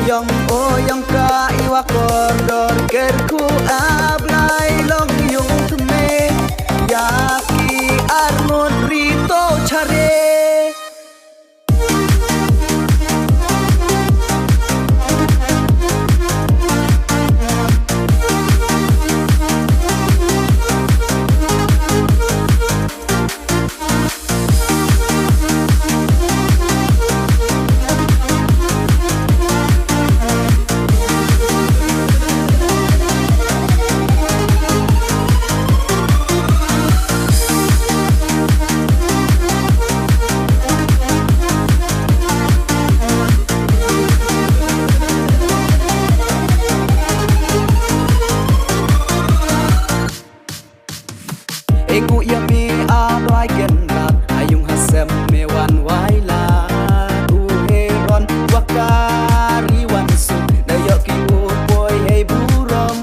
yang o yang ka iwa kordor kerku ablay long yung tume yaki armon rito chare. Ego yami ablay genrat ayung hasem mewan waila uheron wakari wansu dayok ki boy hey burom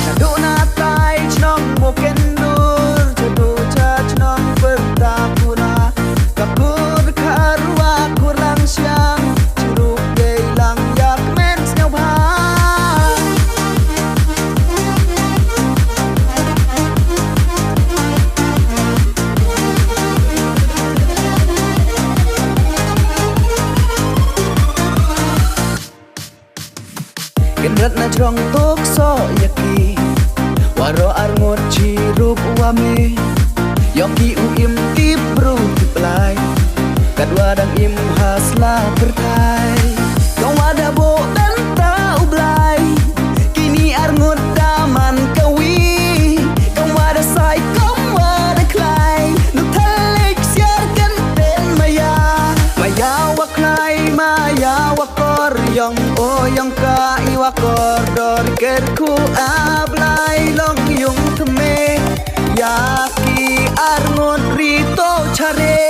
naduna tai chnong mokendur jodo cha chnong pertapuna kapur karwa kurang siang curug geilang yak men snyau ba. Kenrat na trong tok so yaki waro arngot chi rup wame yoki u im tip bru tiplai kadwa dang im hasla pertai kau ada bo dan tau blai kini arngot daman kawi kau ada sai kau ada klai nu thalik siarkan ten maya maya waklai maya wakor yang o yang ka iwa kordor kerku ablay long yung tume yaki arngon rito chare.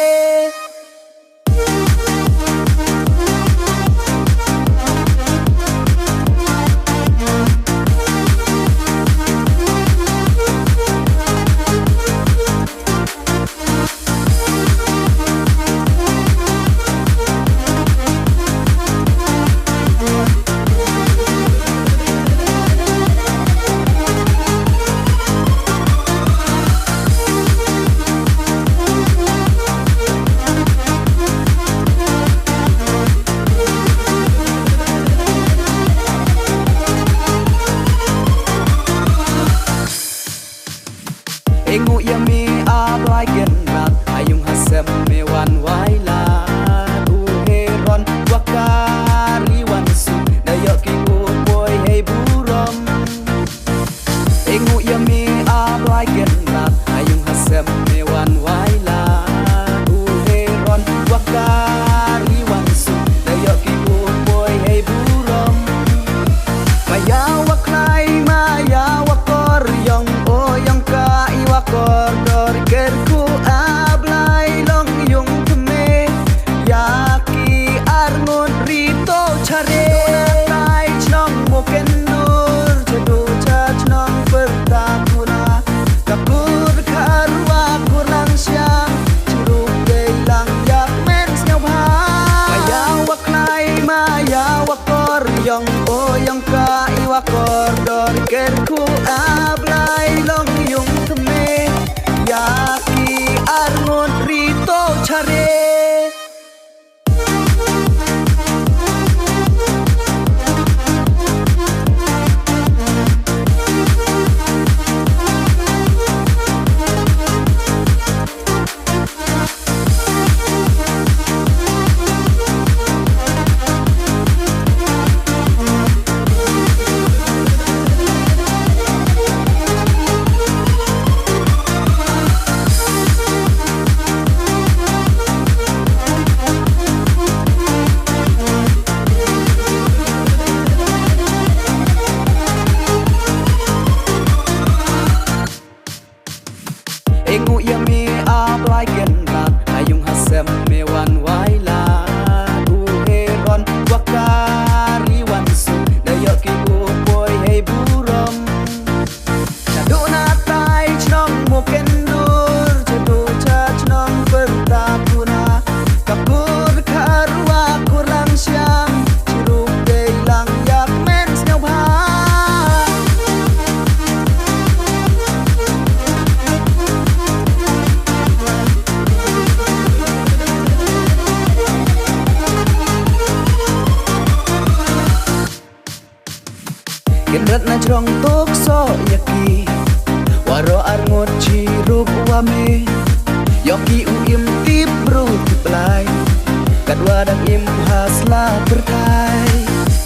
Ego yami ablay genrat ayung hasem mewan waila uheron wakari wansu dayok ki boy hey burom. Ego yami ablay genrat ayung hasem mewan waila uheron wakari wansu dayok ki boy hey burom. Maya waklay maya wakor yang o yang ka iwa kordor kerku ablay long yung tume yaki arngon rito chare tai chnong mokendur jodo cha chnong pertapuna kapur karwa kurang siang curug geilang yak men snyau ba. Maya waklay maya wakor yang o yang ka iwa kordor kerku ablay long yung tume yaki arngon rito chare. Genrat na trong tok so yaki Waro arngot chi rup wame Yoki im tip bru tiplai Kadwa dan im hasla bertai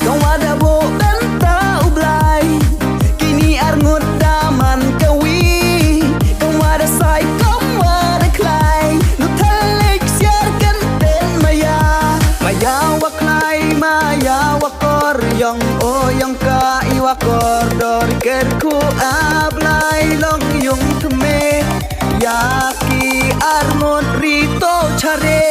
Kau ada bo benta ublai Kini arngot daman kawi Kau ada sai kau ada klai Nu talik siarkan ten maya Maya waklai maya wakor Yang o yang ka iwakor Dori kerku ablai long yung tume Yaki arngot rito chare